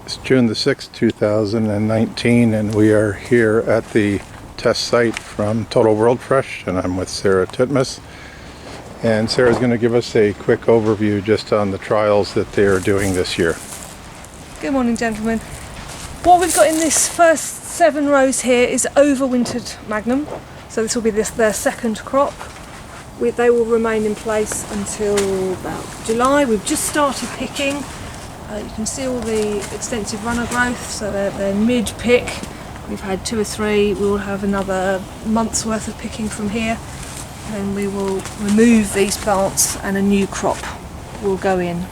It's June the 6th, 2019, and we are here at the test site from Total World Fresh, and I'm with Sarah Titmus. And Sarah's going to give us a quick overview just on the trials that they are doing this year. Good morning, gentlemen. What we've got in this first 7 rows here is overwintered Magnum. So this will be their second crop. They will remain in place until about July. We've just started picking. You can see all the extensive runner growth, so they're mid-pick. We've had 2 or 3. We will have another month's worth of picking from here. Then we will remove these plants and a new crop will go in.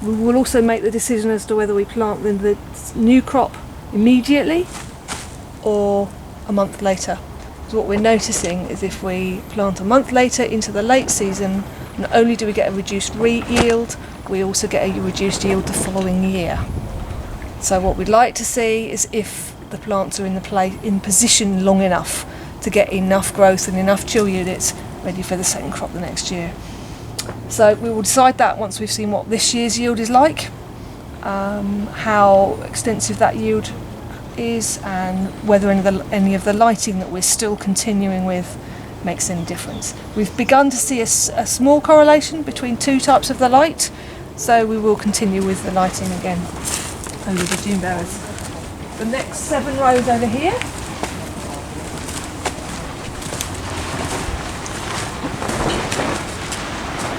We will also make the decision as to whether we plant the new crop immediately or a month later. So what we're noticing is if we plant a month later into the late season, not only do we get a reduced yield, we also get a reduced yield the following year. So what we'd like to see is if the plants are in position long enough to get enough growth and enough chill units ready for the second crop the next year. So we will decide that once we've seen what this year's yield is like, how extensive that yield is, and whether any of the lighting that we're still continuing with makes any difference. We've begun to see a small correlation between 2 types of the light, so we will continue with the lighting again over the June bearers. The next 7 rows over here,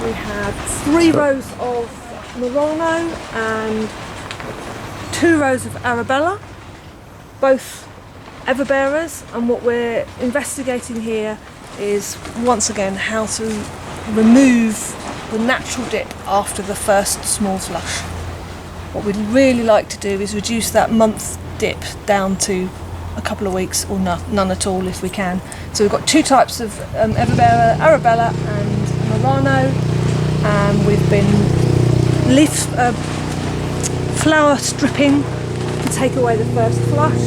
we have 3 rows of Murano and 2 rows of Arabella, both everbearers, and what we're investigating here is once again how to remove the natural dip after the first small flush. What we'd really like to do is reduce that month dip down to a couple of weeks or none at all if we can. So we've got 2 types of everbearer, Arabella and Murano, and we've been flower stripping to take away the first flush,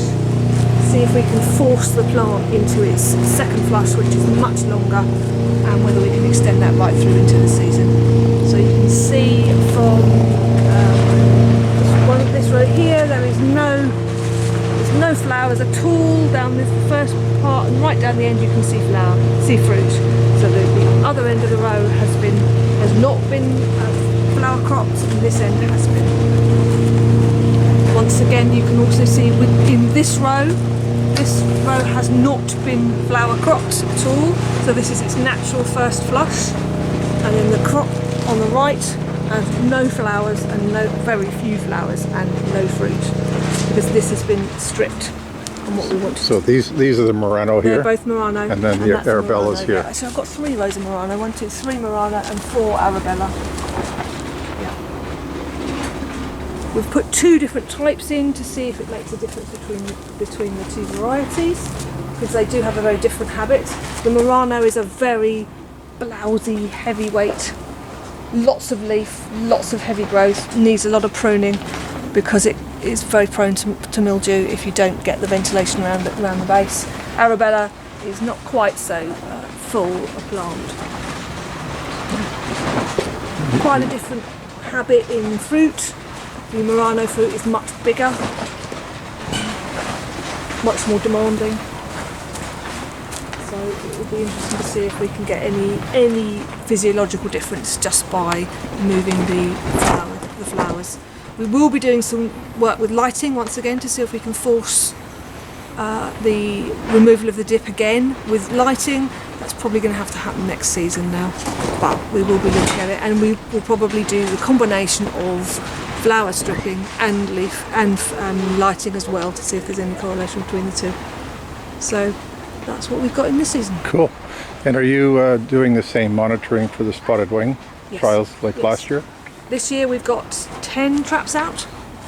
see if we can force the plant into its second flush, which is much longer, and whether we can extend that right through into the season. So you can see from this row here, there's no flowers at all down this first part, and right down the end you can see fruit. So the other end of the row has not been flower crops, and this end has been. Once again, you can also see in this row has not been flower cropped at all, so this is its natural first flush, and then the crop on the right has no flowers and very few flowers and no fruit, because this has been stripped on what we want to. So these are the Murano here? They're both Murano. And then the Arabella's here. Yeah. So I've got 3 rows of Murano, 1, 2, 3 Murano and 4 Arabella. We've put 2 different types in to see if it makes a difference between the 2 varieties, because they do have a very different habit. The Murano is a very blousy, heavyweight, lots of leaf, lots of heavy growth, needs a lot of pruning because it is very prone to mildew if you don't get the ventilation around the base. Arabella is not quite so full a plant. Quite a different habit in fruit. The Murano fruit is much bigger, much more demanding. So it will be interesting to see if we can get any physiological difference just by moving the flowers. We will be doing some work with lighting once again to see if we can force the removal of the dip again with lighting. That's probably going to have to happen next season now, but we will be looking at it, and we will probably do the combination of flower stripping and leaf and lighting as well to see if there's any correlation between the 2. So that's what we've got in this season. Cool. And are you doing the same monitoring for the spotted wing trials like last year? This year we've got 10 traps out.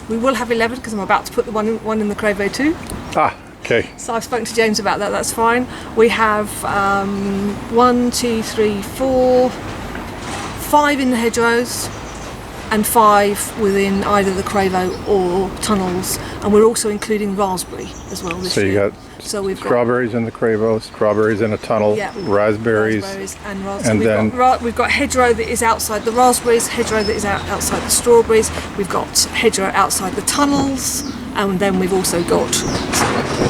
We will have 11 because I'm about to put the one in the Crevo too. Ah, okay. So I've spoken to James about that, that's fine. We have 1, 2, 3, 4, 5 in the hedgerows, and 5 within either the Cravo or tunnels, and we're also including raspberry as well this So you year. got So we've got strawberries in the Cravo, strawberries in a tunnel, Yeah. raspberries. and raspberries. and We've got hedgerow that is outside the raspberries, hedgerow that is outside the strawberries. We've got hedgerow outside the tunnels, and then we've also got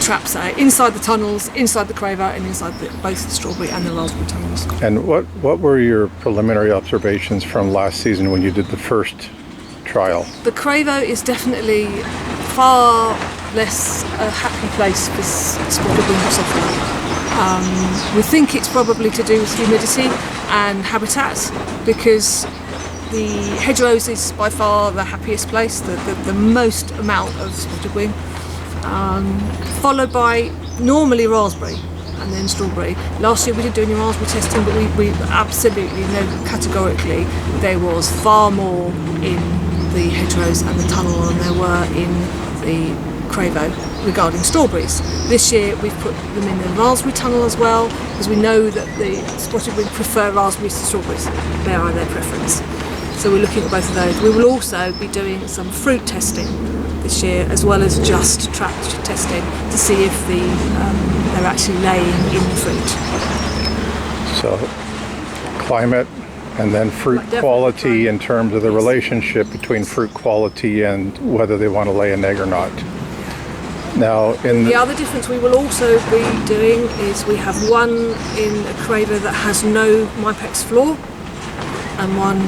traps inside the tunnels, inside the Cravo, and inside both the strawberry and the raspberry tunnels. And what were your preliminary observations from last season when you did the first trial? The Cravo is definitely far less a happy place for spotted wing Drosophila. We think it's probably to do with humidity and habitat, because the hedgerows is by far the happiest place, the most amount of spotted wing, followed by normally raspberry and then strawberry. Last year we didn't do any raspberry testing, but we absolutely know categorically there was far more in the hedgerows and the tunnel than there were in the Cravo regarding strawberries. This year we've put them in the raspberry tunnel as well, because we know that the spotted wing prefer raspberries to strawberries. They are their preference. So we're looking at both of those. We will also be doing some fruit testing this year, as well as just trap testing, to see if they're actually laying in the fruit. So climate and then fruit Definitely quality climate. in terms of the relationship between fruit quality and whether they want to lay an egg or not. Now, The other difference we will also be doing is we have one in a Cravo that has no Mypex floor, and one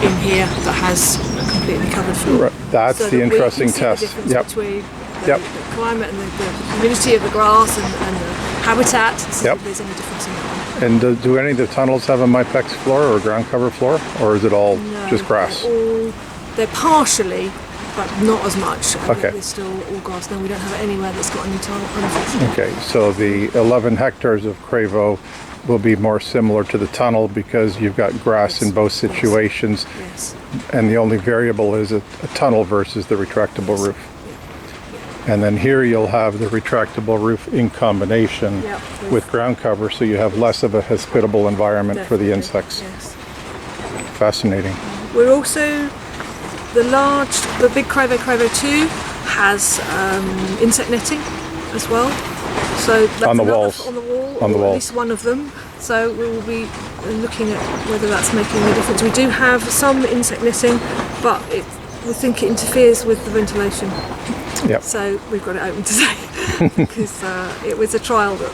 in here that has a completely covered floor. Right, that's So the that we interesting can see test. The difference Yep. between the, Yep. the climate and the humidity of the grass and the habitat, and see Yep. if there's any difference in that one. And do any of the tunnels have a Mypex floor or a ground cover floor, or is it all No, just grass? They're partially, but not as much. Okay. They're still all grass. No, we don't have it anywhere that's got any tunnel, unfortunately. Okay, so the 11 hectares of Cravo will be more similar to the tunnel because you've got grass in both situations, Yes. and the only variable is a tunnel versus the retractable roof. And then here you'll have the retractable roof in combination Yep. with ground cover, so you have less of a hospitable environment for the Definitely, insects. Yes. Fascinating. We're also, the big Cravo 2 has insect netting as well. So that's On the another- walls. on the wall, On the or wall. at least one of them. So we will be looking at whether that's making a difference. We do have some insect netting, but we think it interferes with the ventilation. Yep. So we've got it open today because it was a trial that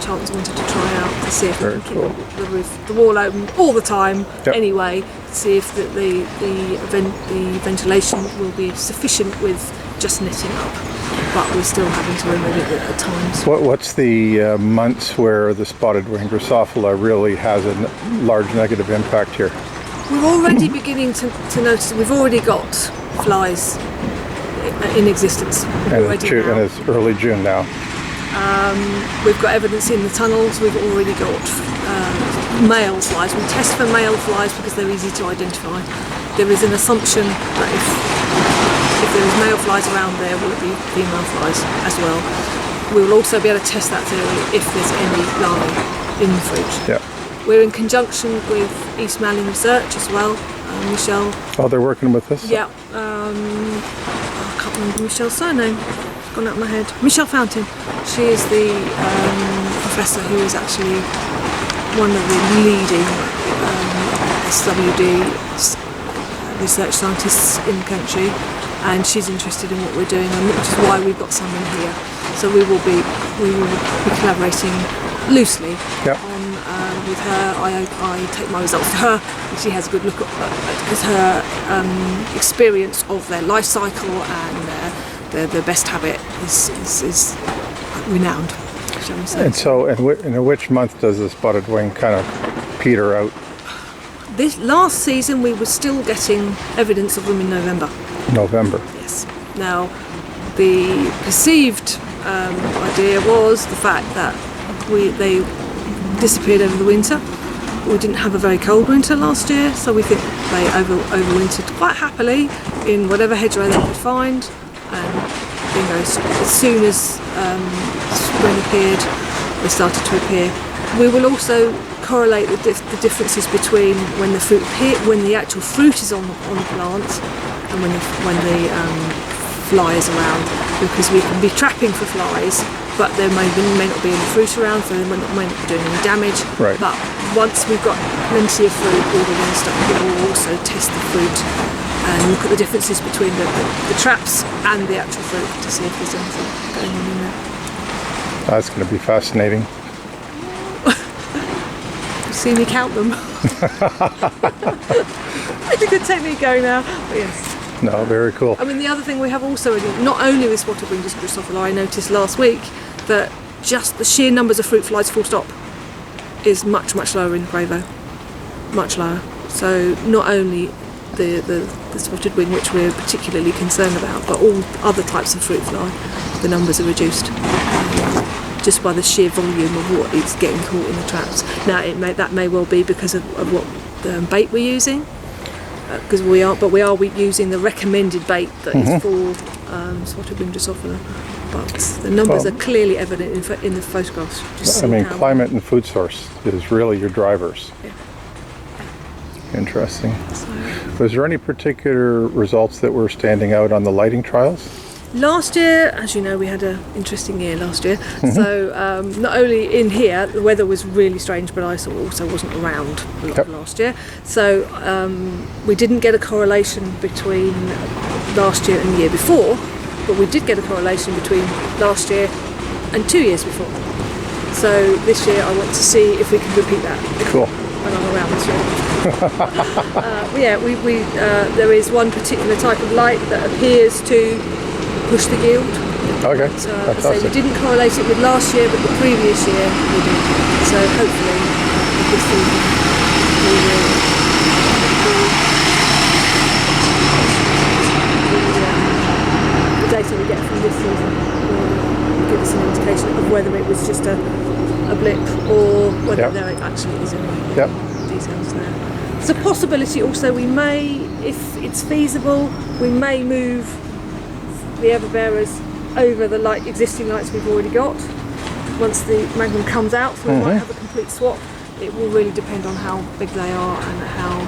Charlton wanted to try out to see if we Very can cool. keep the wall open all the time. Yep. Anyway, to see if the ventilation will be sufficient with just netting up, but we're still having to remove it at times. What's the months where the spotted wing Drosophila really has a large negative impact here? We're already beginning to notice. We've already got flies in existence And already now. it's early June now. We've got evidence in the tunnels. We've already got male flies. We test for male flies because they're easy to identify. There is an assumption that if there is male flies around there, will it be female flies as well. We will also be able to test that theory if there's any larvae in the fruit. Yeah. We're in conjunction with East Malling Research as well. Michelle, Oh, they're working with this? yeah, I can't remember Michelle's surname. It's gone out of my head. Michelle Fountain. She is the professor who is actually one of the leading SWD research scientists in the country, and she's interested in what we're doing, and which is why we've got some in here. So we will be collaborating loosely Yep. on with her. I take my results to her, and she has a good look at because her experience of their life cycle and their best habit is renowned, shall we say. And so, in which month does the spotted wing kind of peter out? This last season we were still getting evidence of them in November. November. Yes. Now, the perceived idea was the fact that they disappeared over the winter. We didn't have a very cold winter last year, so we think they overwintered quite happily in whatever hedgerow they could find. And bingo, as soon as spring appeared, they started to appear. We will also correlate the differences between when the when the actual fruit is on the plant and when the fly is around, because we can be trapping for flies, but there may not be any fruit around, so they may not be doing any damage. Right. But once we've got plenty of fruit, all the wing stuff, we will also test the fruit and look at the differences between the traps and the actual fruit to see if there's anything going on in there. That's going to be fascinating. See me count them. It's a good technique going now, but yes. No, very cool. I mean, the other thing we have also, not only with spotted winged Drosophila, I noticed last week that just the sheer numbers of fruit flies full stop is much, much lower in Quavo. Much lower. So not only the spotted wing, which we're particularly concerned about, but all other types of fruit fly, the numbers are reduced. Just by the sheer volume of what is getting caught in the traps. Now, that may well be because of what bait we're using, because we are using the recommended bait that is for spotted winged Drosophila. But the numbers are clearly evident in the photographs. I mean, climate and food source is really your drivers. Yeah. Interesting. Was there any particular results that were standing out on the lighting trials? Last year, as you know, we had an interesting year last year. So not only in here, the weather was really strange, but I also wasn't around a lot last year. So we didn't get a correlation between last year and the year before, but we did get a correlation between last year and 2 years before. So this year I want to see if we can repeat that. Cool. When I'm around this year. There is one particular type of light that appears to push the yield. Okay. So we didn't correlate it with last year, but the previous year we did. So hopefully this season we will. The data we get from this season will give us an indication of whether it was just a blip or whether there actually is any details there. There's a possibility also we may, if it's feasible, we may move the everbearers over the existing lights we've already got once the Magnum comes out, so we might have a complete swap. It will really depend on how big they are and how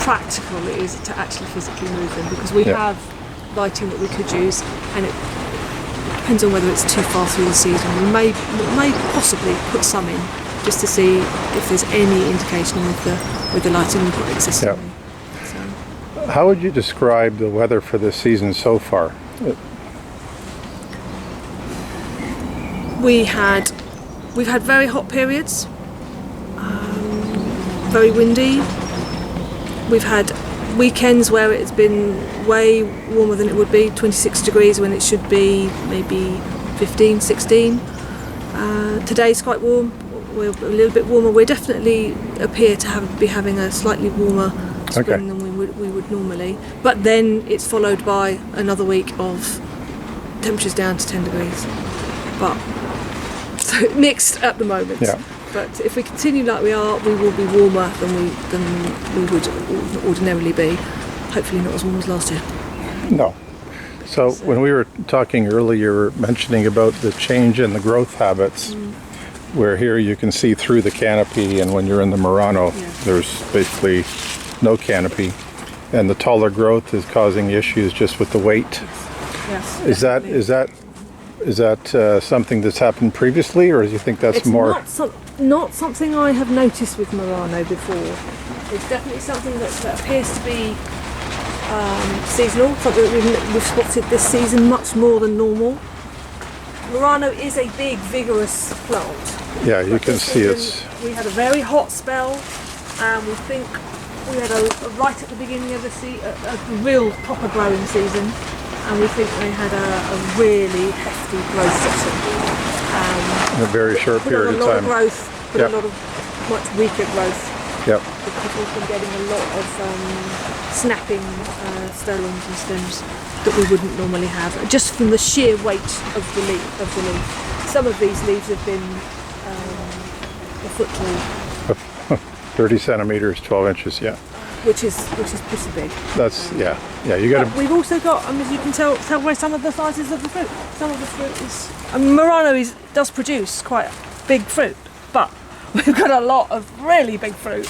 practical it is to actually physically move them, because we have lighting that we could use, and it depends on whether it's too far through the season. We may possibly put some in just to see if there's any indication with the lighting we've got existing. How would you describe the weather for this season so far? We've had very hot periods, very windy. We've had weekends where it's been way warmer than it would be, 26 degrees when it should be maybe 15, 16. Today's quite warm. We're a little bit warmer. We definitely appear to be having a slightly warmer spring than we would normally, but then it's followed by another week of temperatures down to 10 degrees. But so mixed at the moment. But if we continue like we are, we will be warmer than we would ordinarily be. Hopefully not as warm as last year. No. So when we were talking earlier, you were mentioning about the change in the growth habits, where here you can see through the canopy, and when you're in the Murano, there's basically no canopy, and the taller growth is causing issues just with the weight. Yes. Is that something that's happened previously, or do you think that's more? Not something I have noticed with Murano before. It's definitely something that appears to be seasonal, something that we've spotted this season much more than normal. Murano is a big, vigorous plant. Yeah, you can see We had a very hot spell, and we think we had right at the beginning of the a real proper growing season, and we think they had a really hefty growth section. In a very short period of time. A lot of growth, but a lot of much weaker growth. Yep. Because we've been getting a lot of snapping stolons and stems that we wouldn't normally have, just from the sheer weight of the leaf. Some of these leaves have been a foot tall. 30 centimeters, 12 inches, Which is pretty big. That's you got to. We've also got, as you can tell by some of the sizes of the fruit. Some of the fruit is, Murano does produce quite big fruit, but We've got a lot of really big fruit.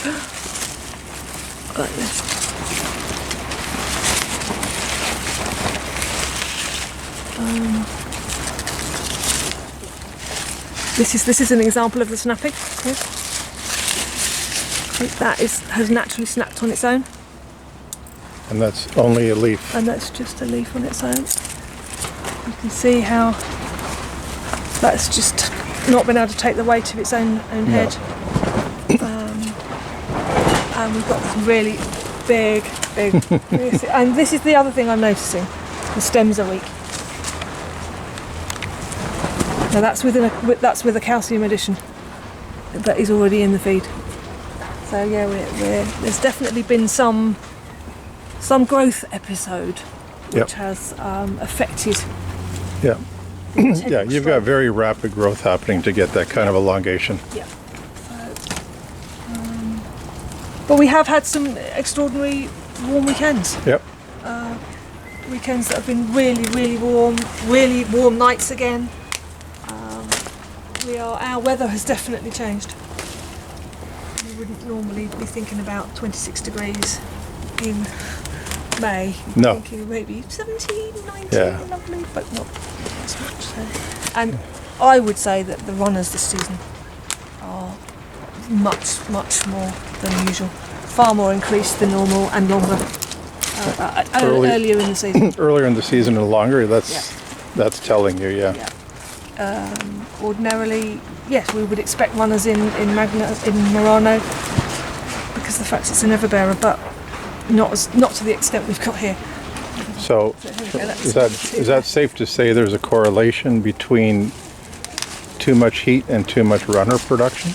Like this. This is an example of the snapping. Here. That has naturally snapped on its own. And that's only a leaf. And that's just a leaf on its own. You can see how that's just not been able to take the weight of its own head. And we've got this really big, and this is the other thing I'm noticing. The stems are weak. Now that's with a calcium addition that is already in the feed. So yeah, there's definitely been some growth episode which has affected. Yeah. Yeah, you've got very rapid growth happening to get that kind of elongation. Yeah. But we have had some extraordinary warm weekends. Yep. Weekends that have been really warm nights again. Our weather has definitely changed. We wouldn't normally be thinking about 26 degrees in May. No. Thinking maybe 17, 19, Yeah. lovely, but not as much so. And I would say that the runners this season are much more than usual. Far more increased than normal and longer. Earlier in the season. Earlier in the season and longer, that's telling you, yeah. Ordinarily, yes, we would expect runners in Murano because the fact it's an everbearer, but not to the extent we've got here. So is that safe to say there's a correlation between too much heat and too much runner production?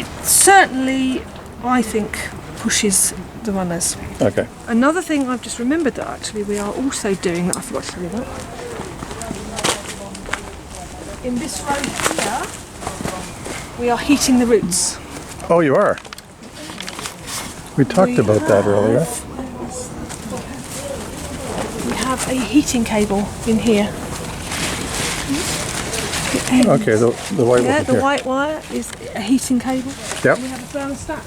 It certainly, I think, pushes the runners. Okay. Another thing I've just remembered that actually we are also doing that I forgot to tell you about. In this row here, we are heating the roots. Oh, you are? We talked about that earlier. We have a heating cable in here. Okay, the white one Yeah, the here. white wire is a heating cable. Yep. We have a thermostat.